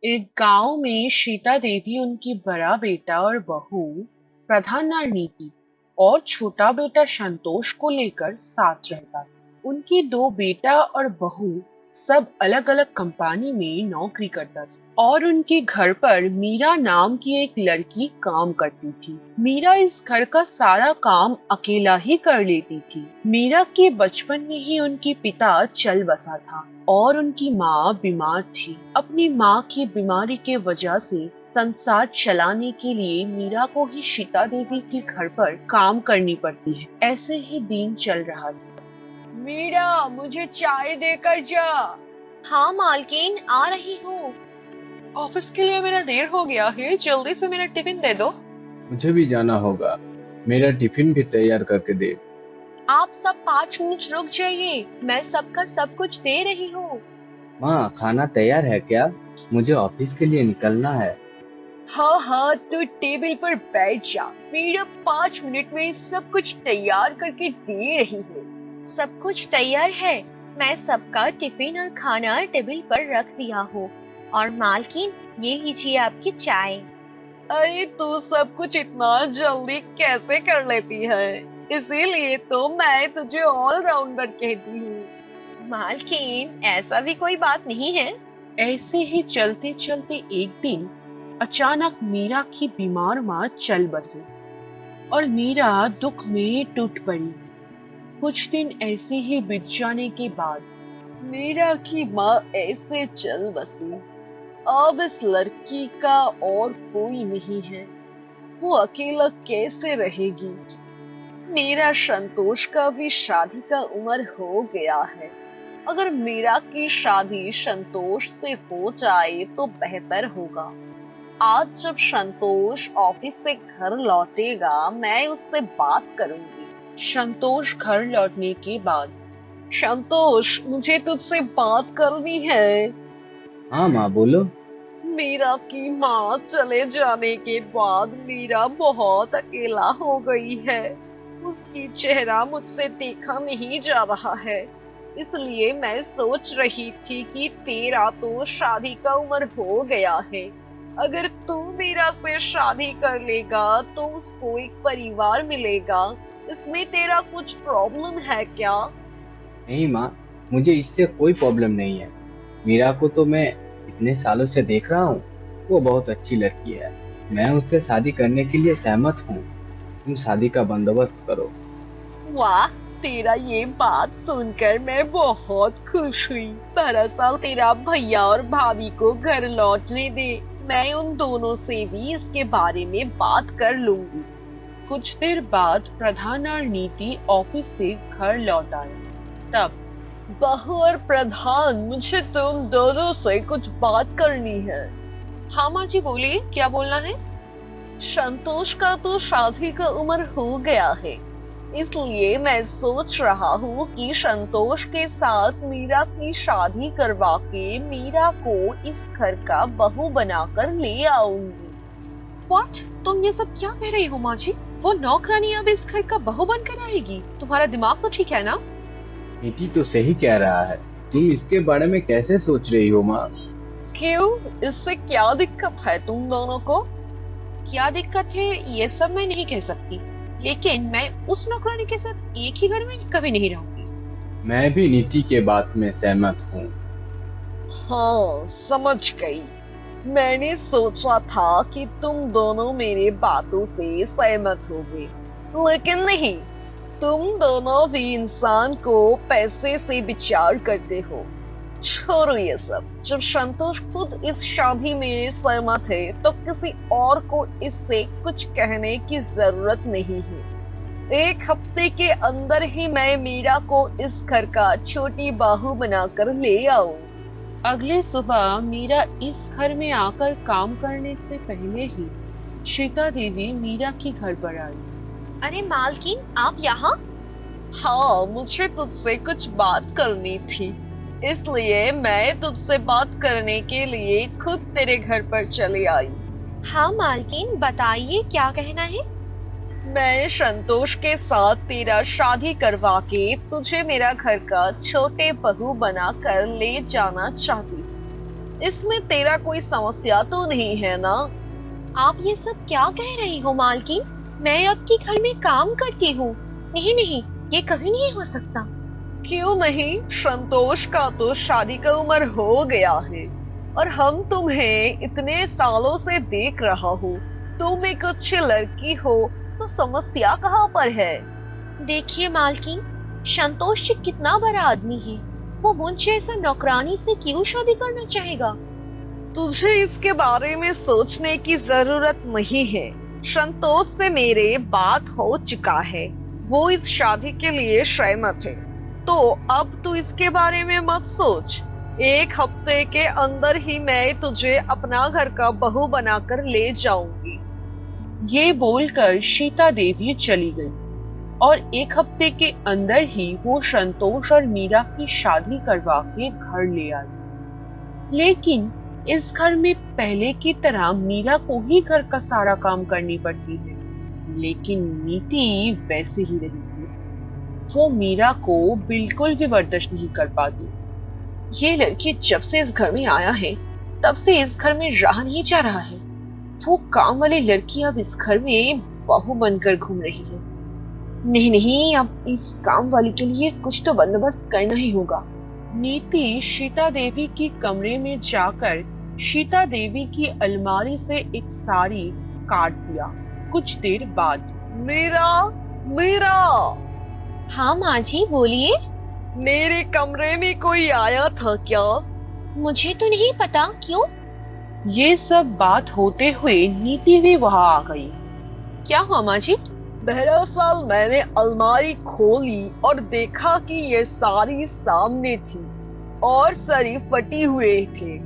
एक गांव में सीता देवी, उनकी बड़ा बेटा और बहू प्रधाना नीति और छोटा बेटा संतोष को लेकर साथ रहता था। उनकी दो बेटा और बहू सब अलग अलग कंपनी में नौकरी करता था और उनके घर पर मीरा नाम की एक लड़की काम करती थी। मीरा इस घर का सारा काम अकेला ही कर लेती थी। मीरा के बचपन में ही उनके पिता चल बसा था और उनकी माँ बीमार थी। अपनी माँ की बीमारी के वजह से संसार चलाने के लिए मीरा को ही सीता देवी के घर पर काम करनी पड़ती है। ऐसे ही दिन चल रहा था। मीरा, मुझे चाय देकर जा। हाँ मालकिन, आ रही हूँ। ऑफिस के लिए मेरा देर हो गया है, जल्दी से मेरा टिफिन दे दो। मुझे भी जाना होगा। मेरा टिफिन भी तैयार करके दे। आप सब 5 मिनट रुक जाइए, मैं सबका सब कुछ दे रही हूँ। माँ, खाना तैयार है क्या? मुझे ऑफिस के लिए निकलना है। हाँ हाँ, तो टेबल पर बैठ जा। मीरा 5 मिनट में सब कुछ तैयार करके दे रही है। सब कुछ तैयार है, मैं सबका टिफिन और खाना टेबल पर रख दिया हूँ। और मालकिन, ये लीजिए आपकी चाय। अरे, तू सब कुछ इतना जल्दी कैसे कर लेती है? इसीलिए तो मैं तुझे ऑलराउंडर कहती हूँ। मालकिन, ऐसा भी कोई बात नहीं है। ऐसे ही चलते चलते एक दिन अचानक मीरा की बीमार माँ चल बसी और मीरा दुख में टूट पड़ी। कुछ दिन ऐसे ही बीत जाने के बाद मीरा की माँ ऐसे चल बसी। अब इस लड़की का और कोई नहीं है, वो अकेला कैसे रहेगी? मेरा संतोष का भी शादी का उम्र हो गया है। अगर मीरा की शादी संतोष से हो जाए तो बेहतर होगा। आज जब संतोष ऑफिस से घर लौटेगा, मैं उससे बात करूंगी। संतोष घर लौटने के बाद संतोष, मुझे तुझसे बात करनी है। हाँ माँ, बोलो। मीरा की माँ चले जाने के बाद मीरा बहुत अकेला हो गई है। उसकी चेहरा मुझसे देखा नहीं जा रहा है, इसलिए मैं सोच रही थी कि तेरा तो शादी का उम्र हो गया है। अगर तू मीरा से शादी कर लेगा तो उसको एक परिवार मिलेगा। इसमें तेरा कुछ प्रॉब्लम है क्या? नहीं माँ, मुझे इससे कोई प्रॉब्लम नहीं है। मीरा को तो मैं इतने सालों से देख रहा हूँ। वो बहुत अच्छी लड़की है। मैं उससे शादी करने के लिए सहमत हूँ। तुम शादी का बंदोबस्त करो। वाह, तेरा ये बात सुनकर मैं बहुत खुश हुई। दरअसल तेरा भैया और भाभी को घर लौटने दे, मैं उन दोनों से भी इसके बारे में बात कर लूंगी। कुछ देर बाद प्रधान और नीति ऑफिस से घर लौट आए। तब बहू और प्रधान, मुझे तुम दोनों से कुछ बात करनी है। हाँ माँ जी, बोलिए, क्या बोलना है? संतोष का तो शादी का उम्र हो गया है, इसलिए मैं सोच रहा हूँ कि संतोष के साथ मीरा की शादी करवा के मीरा को इस घर का बहू बनाकर ले आऊंगी। व्हाट? तुम ये सब क्या कह रही हो माँ जी? वो नौकरानी अब इस घर का बहू बनकर आएगी? तुम्हारा दिमाग तो ठीक है ना? नीति तो सही कह रहा है। तुम इसके बारे में कैसे सोच रही हो माँ? क्यों, इससे क्या दिक्कत है तुम दोनों को? क्या दिक्कत है ये सब मैं नहीं कह सकती, लेकिन मैं उस नौकरानी के साथ एक ही घर में कभी नहीं रहूंगी। मैं भी नीति के बात में सहमत हूँ। हाँ, समझ गई। मैंने सोचा था कि तुम दोनों मेरे बातों से सहमत होगे, लेकिन नहीं। तुम दोनों भी इंसान को पैसे से विचार करते हो। छोड़ो ये सब। जब संतोष खुद इस शादी में सहमत है तो किसी और को इससे कुछ कहने की जरूरत नहीं है। 1 हफ्ते के अंदर ही मैं मीरा को इस घर का छोटी बहू बनाकर ले आऊं। अगले सुबह मीरा इस घर में आकर काम करने से पहले ही सीता देवी मीरा के घर पर आई। अरे मालकिन, आप यहाँ? हाँ, मुझे तुझसे कुछ बात करनी थी, इसलिए मैं तुझसे बात करने के लिए खुद तेरे घर पर चली आई। हाँ मालकिन, बताइए क्या कहना है। मैं संतोष के साथ तेरा शादी करवा के तुझे मेरा घर का छोटे बहू बना कर ले जाना चाहती हूँ। इसमें तेरा कोई समस्या तो नहीं है ना? आप ये सब क्या कह रही हो मालकिन? मैं आपके घर में काम करती हूँ। नहीं नहीं, ये कभी नहीं हो सकता। क्यों नहीं? संतोष का तो शादी का उम्र हो गया है और हम तुम्हें इतने सालों से देख रहा हूँ। तुम एक अच्छी लड़की हो तो समस्या कहाँ पर है? देखिए मालकिन, संतोष जी कितना बड़ा आदमी है। वो मुझे ऐसा नौकरानी से क्यों शादी करना चाहेगा? तुझे इसके बारे में सोचने की जरूरत नहीं है। संतोष से मेरे बात हो चुका है, वो इस शादी के लिए सहमत है। तो अब तू इसके बारे में मत सोच। 1 हफ्ते के अंदर ही मैं तुझे अपना घर का बहू बनाकर ले जाऊंगी। ये बोलकर सीता देवी चली गई और 1 हफ्ते के अंदर ही वो संतोष और मीरा की शादी करवा के घर ले आई। लेकिन इस घर में पहले की तरह मीरा को ही घर का सारा काम करनी पड़ती है, लेकिन नीति वैसे ही रही थी। वो मीरा को बिल्कुल भी बर्दाश्त नहीं कर पाती। ये लड़की जब से इस घर में आया है तब से इस घर में रहा नहीं जा रहा है। वो काम वाली लड़की अब इस घर में बहू बनकर घूम रही है। नहीं नहीं, अब इस काम वाली के लिए कुछ तो बंदोबस्त करना ही होगा। नीति सीता देवी की कमरे में जाकर सीता देवी की अलमारी से एक साड़ी काट दिया। कुछ देर बाद मीरा, मीरा, हाँ माँ जी, बोलिए। मेरे कमरे में कोई आया था क्या? मुझे तो नहीं पता, क्यों? ये सब बात होते हुए नीति भी वहां आ गई। क्या हुआ माँ जी? दरअसल मैंने अलमारी खोली और देखा कि ये साड़ी सामने थी और सरी फटी हुए थे।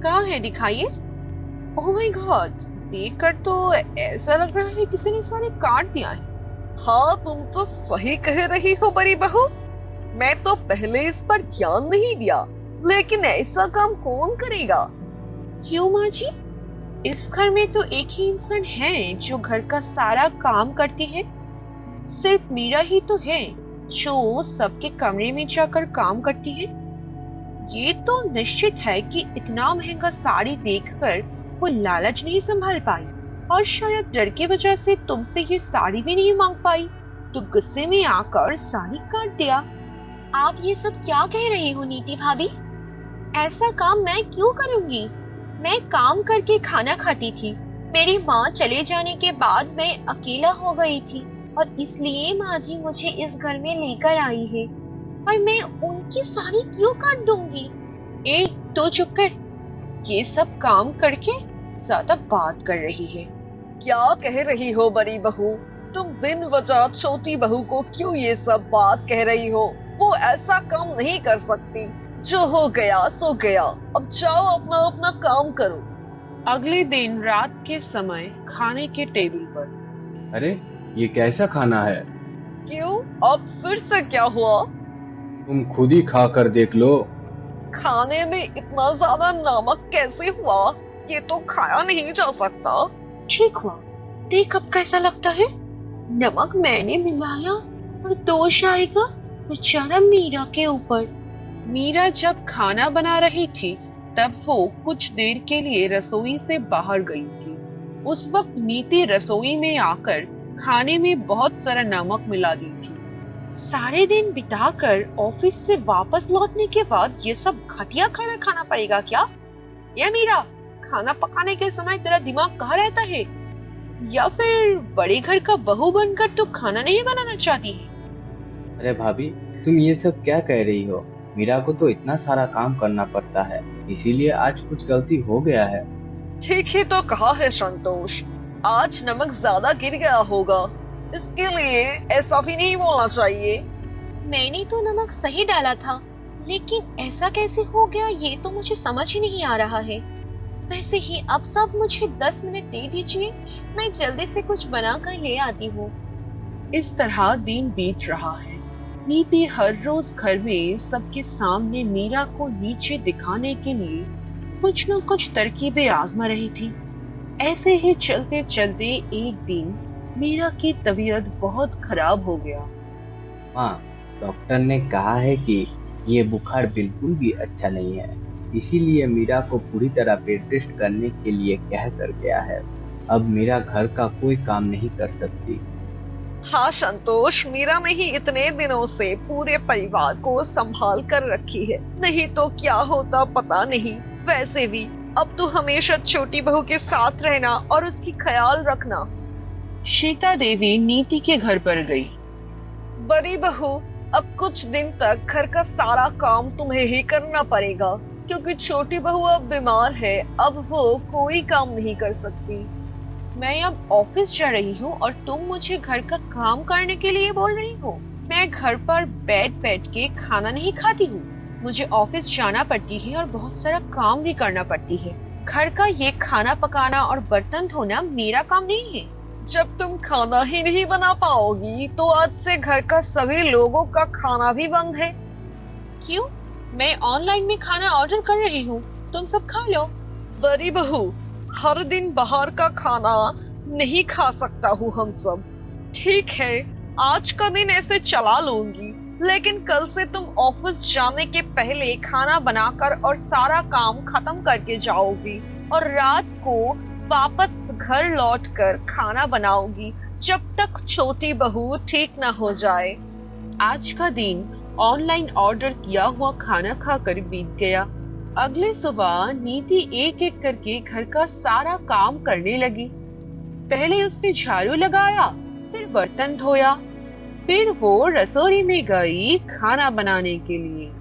कहाँ है, दिखाइए। ओह माय गॉड, देखकर तो ऐसा लग रहा है किसी ने सारे काट दिया है। हाँ, तुम तो सही कह रही हो बड़ी बहू। मैं तो पहले इस पर ध्यान नहीं दिया, लेकिन ऐसा काम कौन करेगा? क्यों माँ जी? इस घर में तो एक ही इंसान है जो घर का सारा काम करती है। सिर्फ मीरा ही तो है जो सबके कमरे में जाकर काम करती है। ये तो निश्चित है कि इतना महंगा साड़ी देखकर वो लालच नहीं संभाल पाई और शायद डर की वजह से तुमसे ये साड़ी भी नहीं मांग पाई, तो गुस्से में आकर साड़ी काट दिया। आप ये सब क्या कह रही हो नीति भाभी? ऐसा काम मैं क्यों करूंगी? मैं काम करके खाना खाती थी। मेरी माँ चले जाने के बाद मैं अकेला हो गई थी और इसलिए माँ जी मुझे इस घर में लेकर आई है, और मैं उनकी साड़ी क्यों काट दूंगी? ए, तो चुप कर। ये सब काम करके ज्यादा बात कर रही है। क्या कह रही हो बड़ी बहू? तुम बिन वजह छोटी बहू को क्यों ये सब बात कह रही हो? वो ऐसा काम नहीं कर सकती। जो हो गया सो गया। अब जाओ अपना अपना काम करो। अगले दिन रात के समय खाने के टेबल पर। अरे, ये कैसा खाना है? क्यों, अब फिर से क्या हुआ? तुम खुद ही खा कर देख लो। खाने में इतना ज्यादा नमक कैसे हुआ? ये तो खाया नहीं जा सकता। ठीक हुआ, देख अब कैसा लगता है। नमक मैंने मिलाया और दोष आएगा बेचारा मीरा के ऊपर। मीरा जब खाना बना रही थी तब वो कुछ देर के लिए रसोई से बाहर गई थी। उस वक्त नीति रसोई में आकर खाने में बहुत सारा नमक मिला दी थी। सारे दिन बिताकर ऑफिस से वापस लौटने के बाद ये सब घटिया खाना खाना पड़ेगा क्या? या मीरा, खाना पकाने के समय तेरा दिमाग कहाँ रहता है? या फिर बड़े घर का बहू बनकर तू खाना नहीं बनाना चाहती है? अरे भाभी, तुम ये सब क्या कह रही हो? मीरा को तो इतना सारा काम करना पड़ता है, इसीलिए आज कुछ गलती हो गया है। ठीक ही तो कहा है संतोष। आज नमक ज्यादा गिर गया होगा, इसके लिए ऐसा भी नहीं बोलना चाहिए। मैंने तो नमक सही डाला था, लेकिन ऐसा कैसे हो गया ये तो मुझे समझ ही नहीं आ रहा है। वैसे ही अब सब मुझे 10 मिनट दे दीजिए, मैं जल्दी से कुछ बना कर ले आती हूँ। इस तरह दिन बीत रहा है। नीति हर रोज घर में सबके सामने मीरा को नीचे दिखाने के लिए कुछ न कुछ तरकीबें आजमा रही थी। ऐसे ही चलते चलते एक दिन मीरा की तबीयत बहुत खराब हो गया। माँ, डॉक्टर ने कहा है कि ये बुखार बिल्कुल भी अच्छा नहीं है। इसीलिए मीरा को पूरी तरह बेड रेस्ट करने के लिए कह कर गया है। अब मीरा घर का कोई काम नहीं कर सकती। हाँ संतोष, मीरा ने ही इतने दिनों से पूरे परिवार को संभाल कर रखी है, नहीं तो क्या होता पता नहीं। वैसे भी अब तो हमेशा छोटी बहू के साथ रहना और उसकी ख्याल रखना। सीता देवी नीति के घर पर गई। बड़ी बहू, अब कुछ दिन तक घर का सारा काम तुम्हें ही करना पड़ेगा, क्योंकि छोटी बहू अब बीमार है। अब वो कोई काम नहीं कर सकती। मैं अब ऑफिस जा रही हूँ और तुम मुझे घर का काम करने के लिए बोल रही हो? मैं घर पर बैठ बैठ के खाना नहीं खाती हूँ। मुझे ऑफिस जाना पड़ती है और बहुत सारा काम भी करना पड़ती है। घर का ये खाना पकाना और बर्तन धोना मेरा काम नहीं है। जब तुम खाना ही नहीं बना पाओगी तो आज से घर का सभी लोगों का खाना भी बंद है। क्यों? मैं ऑनलाइन में खाना ऑर्डर कर रही हूँ, तुम सब खा लो। बड़ी बहू, हर दिन बाहर का खाना नहीं खा सकता हूँ हम सब। ठीक है, आज का दिन ऐसे चला लूंगी, लेकिन कल से तुम ऑफिस जाने के पहले खाना बनाकर और सारा काम खत्म करके जाओगी और रात को वापस घर लौटकर खाना बनाओगी, जब तक छोटी बहू ठीक ना हो जाए। आज का दिन ऑनलाइन ऑर्डर किया हुआ खाना खाकर बीत गया। अगले सुबह नीति एक एक करके घर का सारा काम करने लगी। पहले उसने झाड़ू लगाया, फिर बर्तन धोया, फिर वो रसोई में गई खाना बनाने के लिए।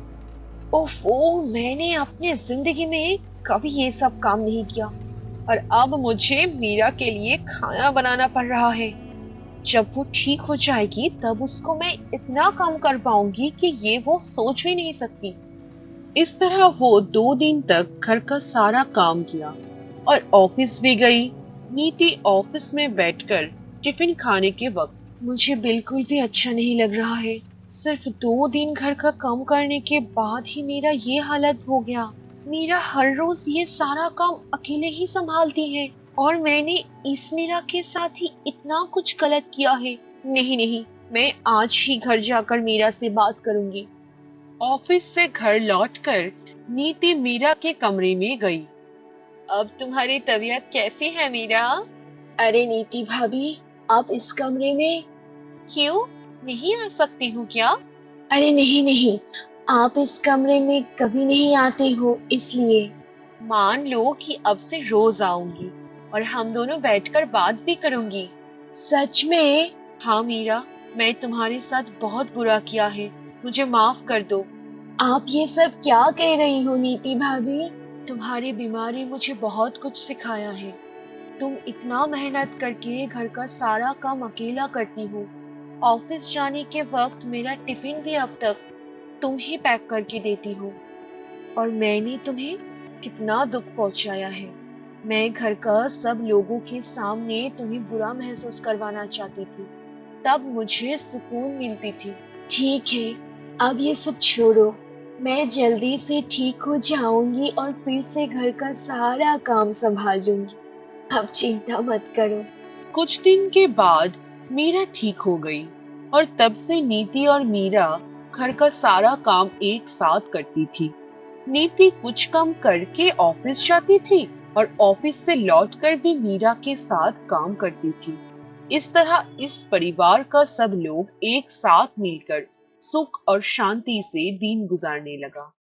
ओफो, मैंने अपने जिंदगी में कभी ये सब काम नहीं किया और अब मुझे मीरा के लिए खाना बनाना पड़ रहा है। जब वो ठीक हो जाएगी तब उसको मैं इतना काम कर पाऊंगी कि ये वो सोच भी नहीं सकती। इस तरह वो 2 दिन तक घर का सारा काम किया और ऑफिस भी गई। नीति ऑफिस में बैठकर टिफिन खाने के वक्त, मुझे बिल्कुल भी अच्छा नहीं लग रहा है। सिर्फ 2 दिन घर का काम करने के बाद ही मेरा ये हालत हो गया। मीरा हर रोज ये सारा काम अकेले ही संभालती है और मैंने इस मीरा के साथ ही इतना कुछ गलत किया है। नहीं नहीं, मैं आज ही घर जाकर मीरा से बात करूंगी। ऑफिस से घर लौटकर नीति मीरा के कमरे में गई। अब तुम्हारी तबीयत कैसी है मीरा? अरे नीति भाभी, आप इस कमरे में क्यों नहीं आ सकती हूँ क्या? अरे नहीं नहीं, आप इस कमरे में कभी नहीं आते हो इसलिए। मान लो कि अब से रोज आऊंगी और हम दोनों बैठकर बात भी करूंगी। सच में? हाँ मीरा, मैं तुम्हारे साथ बहुत बुरा किया है, मुझे माफ कर दो। आप ये सब क्या कह रही हो नीति भाभी? तुम्हारी बीमारी मुझे बहुत कुछ सिखाया है। तुम इतना मेहनत करके घर का सारा काम अकेला करती हो। ऑफिस जाने के वक्त मेरा टिफिन भी अब तक तुम ही पैक करके देती हो और मैंने तुम्हें कितना दुख पहुंचाया है। मैं घर का सब लोगों के सामने तुम्हें बुरा महसूस करवाना चाहती थी, तब मुझे सुकून मिलती थी। ठीक है, अब ये सब छोड़ो। मैं जल्दी से ठीक हो जाऊंगी और फिर से घर का सारा काम संभाल लूंगी। अब चिंता मत करो। कुछ दिन के बाद मीरा ठीक हो गई और तब से नीति और मीरा घर का सारा काम एक साथ करती थी। नीति कुछ कम करके ऑफिस जाती थी और ऑफिस से लौटकर भी मीरा के साथ काम करती थी। इस तरह इस परिवार का सब लोग एक साथ मिलकर सुख और शांति से दिन गुजारने लगा।